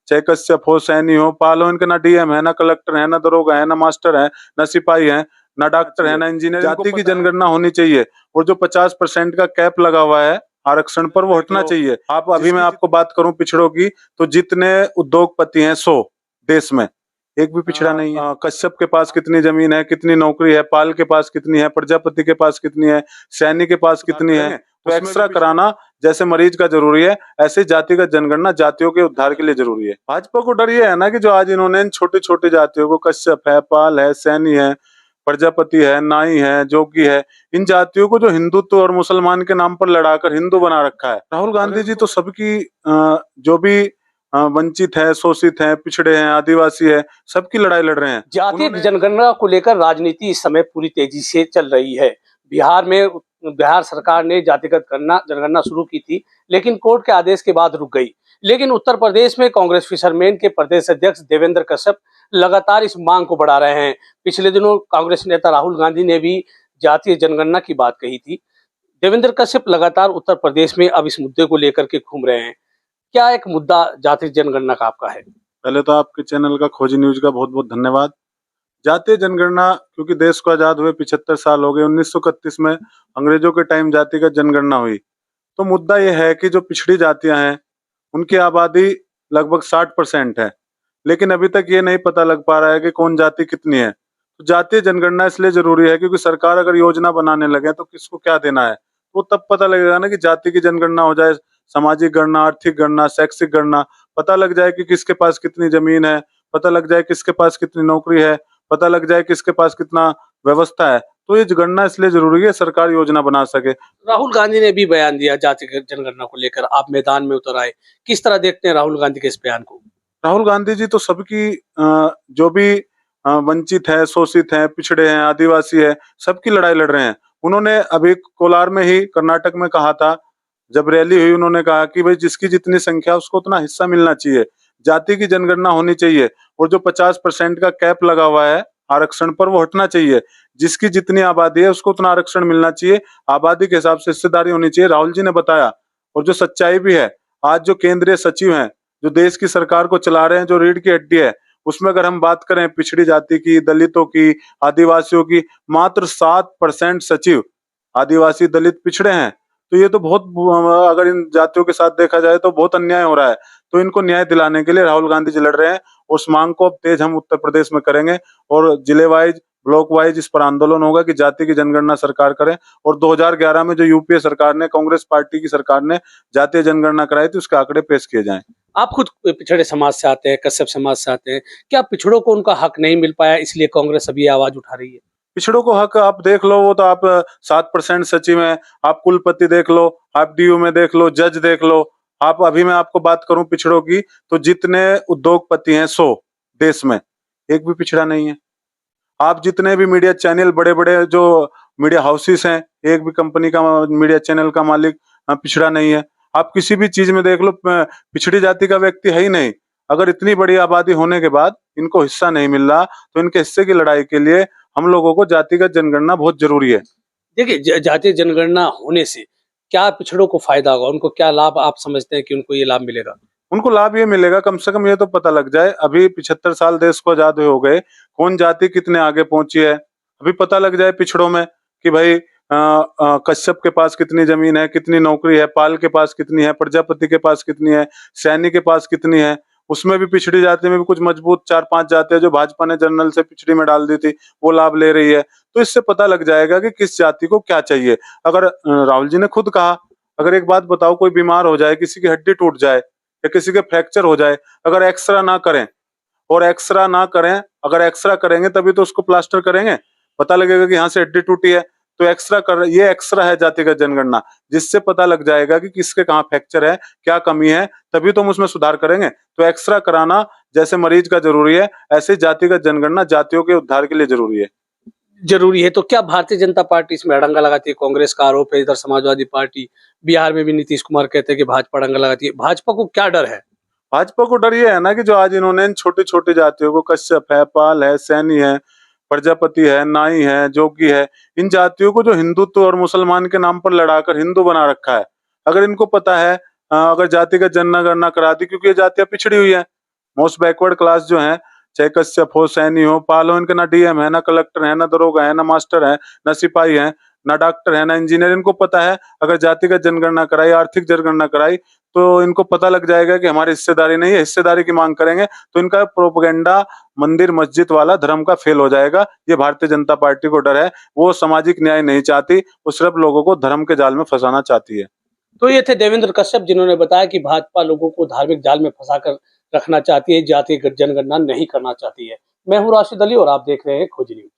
चाहे कश्यप हो, सैनी हो, पाल हो, इनके ना डीएम है, ना कलेक्टर है, ना दरोगा है, ना मास्टर है, ना सिपाही है, ना डॉक्टर है, ना इंजीनियर। जाति की जनगणना होनी चाहिए और जो 50% का कैप लगा हुआ है आरक्षण पर, वो हटना चाहिए। आप अभी मैं आपको बात करूं पिछड़ों की, तो जितने उद्योगपति हैं 100 देश में, एक भी पिछड़ा नहीं है। कश्यप के पास कितनी जमीन है, कितनी नौकरी है, पाल के पास कितनी है, प्रजापति के पास कितनी है, सैनी के पास कितनी है, तो एक्स्ट्रा कराना जैसे मरीज का जरूरी है, ऐसे जातिगत जनगणना जातियों के उद्धार के लिए जरूरी है। भाजपा को डर ये है ना कि जो आज इन्होंने इन छोटी छोटी जातियों को, कश्यप है, पाल है, सैनी है, प्रजापति है, नाई है, जोगी है, इन जातियों को जो हिंदुत्व और मुसलमान के नाम पर लड़ाकर हिंदू बना रखा है। राहुल गांधी जी तो सबकी जो भी वंचित है, शोषित है, पिछड़े हैं, आदिवासी है, सबकी लड़ाई लड़ रहे हैं। जातीय जनगणना को लेकर राजनीति इस समय पूरी तेजी से चल रही है। बिहार सरकार ने जातिगत जनगणना शुरू की थी, लेकिन कोर्ट के आदेश के बाद रुक गई। लेकिन उत्तर प्रदेश में कांग्रेस फिशरमैन के प्रदेश अध्यक्ष देवेंद्र कश्यप लगातार इस मांग को बढ़ा रहे हैं। पिछले दिनों कांग्रेस नेता राहुल गांधी ने भी जातीय जनगणना की बात कही थी। देवेंद्र कश्यप लगातार उत्तर प्रदेश में अब इस मुद्दे को लेकर के घूम रहे हैं। क्या एक मुद्दा जातीय जनगणना का आपका है? पहले तो आपके चैनल का खोजी न्यूज का बहुत बहुत धन्यवाद। जातीय जनगणना, क्योंकि देश को आजाद हुए 75 साल हो गए, 1931 में अंग्रेजों के टाइम जातिगत जनगणना हुई। तो मुद्दा यह है कि जो पिछड़ी जातियां हैं उनकी आबादी लगभग 60% है, लेकिन अभी तक ये नहीं पता लग पा रहा है कि कौन जाति कितनी है। तो जातीय जनगणना इसलिए जरूरी है क्योंकि सरकार अगर योजना बनाने लगे तो किसको क्या देना है, वो तब पता लगेगा ना कि जाति की जनगणना हो जाए, सामाजिक गणना, आर्थिक गणना, शैक्षिक गणना, पता लग जाए कि किसके पास कितनी जमीन है, पता लग जाए किसके पास कितनी नौकरी है, पता लग जाए किसके पास कितना व्यवस्था है। तो ये गणना इसलिए जरूरी है, सरकार योजना बना सके। राहुल गांधी ने भी बयान दिया जातिगत जनगणना को लेकर, आप मैदान में उतर आए, किस तरह देखते हैं राहुल गांधी के इस बयान को? राहुल गांधी जी तो सबकी जो भी वंचित है, शोषित है, पिछड़े हैं, आदिवासी है, सबकी लड़ाई लड़ रहे हैं। उन्होंने अभी कोलार में ही कर्नाटक में कहा था, जब रैली हुई, उन्होंने कहा कि भाई जिसकी जितनी संख्या उसको उतना हिस्सा मिलना चाहिए, जाति की जनगणना होनी चाहिए और जो 50% का कैप लगा हुआ है आरक्षण पर, वो हटना चाहिए। जिसकी जितनी आबादी है उसको उतना आरक्षण मिलना चाहिए, आबादी के हिसाब से हिस्सेदारी होनी चाहिए, राहुल जी ने बताया। और जो सच्चाई भी है, आज जो केंद्रीय सचिव हैं, जो देश की सरकार को चला रहे हैं, जो रीढ़ की हड्डी है, उसमें अगर हम बात करें पिछड़ी जाति की, दलितों की, आदिवासियों की, मात्र 7% सचिव आदिवासी, दलित, पिछड़े हैं। तो ये तो बहुत, अगर इन जातियों के साथ देखा जाए तो बहुत अन्याय हो रहा है। तो इनको न्याय दिलाने के लिए राहुल गांधी जी लड़ रहे हैं। उस मांग को अब तेज हम उत्तर प्रदेश में करेंगे और जिले वाइज, ब्लॉक वाइज इस पर आंदोलन होगा कि जाति की जनगणना सरकार करे। और 2011 में जो यूपीए सरकार ने, कांग्रेस पार्टी की सरकार ने जातीय जनगणना कराई थी, उसके आंकड़े पेश किए जाएं। आप खुद पिछड़े समाज से आते हैं, कश्यप समाज से आते हैं, क्या पिछड़ों को उनका हक नहीं मिल पाया, इसलिए कांग्रेस अभी आवाज उठा रही है? पिछड़ों को हक आप देख लो, वो तो आप 7% सचिव हैं, आप कुलपति देख लो, आप डीयू में देख लो, जज देख लो। आप अभी मैं आपको बात करूं पिछड़ों की, तो जितने उद्योगपति हैं 100 देश में, एक भी पिछड़ा नहीं है। आप जितने भी मीडिया चैनल, बड़े बड़े जो मीडिया हाउसेस हैं, एक भी कंपनी का मीडिया चैनल का मालिक पिछड़ा नहीं है। आप किसी भी चीज में देख लो, पिछड़ी जाति का व्यक्ति है ही नहीं। अगर इतनी बड़ी आबादी होने के बाद इनको हिस्सा नहीं मिल रहा, तो इनके हिस्से की लड़ाई के लिए हम लोगों को जातिगत जनगणना बहुत जरूरी है। देखिए, जातीय जनगणना होने से क्या पिछड़ों को फायदा होगा? उनको क्या लाभ आप समझते हैं कि उनको ये लाभ मिलेगा? उनको लाभ ये मिलेगा, कम से कम ये तो पता लग जाए, अभी 75 साल देश को आजाद हो गए, कौन जाति कितने आगे पहुंची है, अभी पता लग जाए पिछड़ों में कि भाई कश्यप के पास कितनी जमीन है, कितनी नौकरी है, पाल के पास कितनी है, प्रजापति के पास कितनी है, सैनी के पास कितनी है। उसमें भी पिछड़ी जाति में भी कुछ मजबूत 4-5 जातियां जो भाजपा ने जनरल से पिछड़ी में डाल दी थी, वो लाभ ले रही है। तो इससे पता लग जाएगा कि किस जाति को क्या चाहिए। अगर राहुल जी ने खुद कहा, अगर एक बात बताओ, कोई बीमार हो जाए, किसी की हड्डी टूट जाए या किसी के फ्रैक्चर हो जाए, अगर एक्सरा ना करें, और एक्सरा ना करें, अगर एक्सरा करेंगे तभी तो उसको प्लास्टर करेंगे, पता लगेगा कि यहाँ से हड्डी टूटी है। तो एक्सरा कर, ये एक्सरा है जातिगत जनगणना, जिससे पता लग जाएगा कि किसके कहाँ फ्रैक्चर है, क्या कमी है, तभी तो हम उसमें सुधार करेंगे। तो एक्सरा कराना जैसे मरीज का जरूरी है, ऐसे जातिगत जनगणना जातियों के उद्धार के लिए जरूरी है। जरूरी है। तो क्या भारतीय जनता पार्टी इसमें अड़ंगा लगाती है? कांग्रेस का आरोप है, इधर समाजवादी पार्टी, बिहार में भी नीतीश कुमार कहते हैं कि भाजपा अड़ंगा लगाती है। भाजपा को क्या डर है? भाजपा को डर ये है ना कि जो आज इन्होंने इन छोटी छोटी जातियों को, कश्यप है, पाल है, सैनी है, प्रजापति है, नाई है, जोगी है, इन जातियों को जो हिंदुत्व और मुसलमान के नाम पर लड़ाकर हिंदू बना रखा है। अगर इनको पता है, अगर जातिगत जनगणना करा दी, क्योंकि ये जातियां पिछड़ी हुई है, मोस्ट बैकवर्ड क्लास जो है, चाहे कश्यप हो, सैनी हो, पाल हो, इनके ना डीएम है, ना कलेक्टर है, ना दरोगा है, ना मास्टर है, ना सिपाही है, ना डॉक्टर है, ना इंजीनियर। इनको पता है अगर जातिगत जनगणना कराई, आर्थिक जनगणना कराई, तो इनको पता लग जाएगा कि हमारी हिस्सेदारी नहीं है, हिस्सेदारी की मांग करेंगे तो इनका प्रोपेगेंडा मंदिर मस्जिद वाला धर्म का फेल हो जाएगा। ये भारतीय जनता पार्टी को डर है। वो सामाजिक न्याय नहीं चाहती, वो सिर्फ लोगों को धर्म के जाल में फंसाना चाहती है। तो ये थे देवेंद्र कश्यप, जिन्होंने बताया कि भाजपा लोगों को धार्मिक जाल में फंसाकर रखना चाहती है, जातीय जनगणना नहीं करना चाहती है। मैं हूं राशिद अली और आप देख रहे हैं खोजी न्यूज।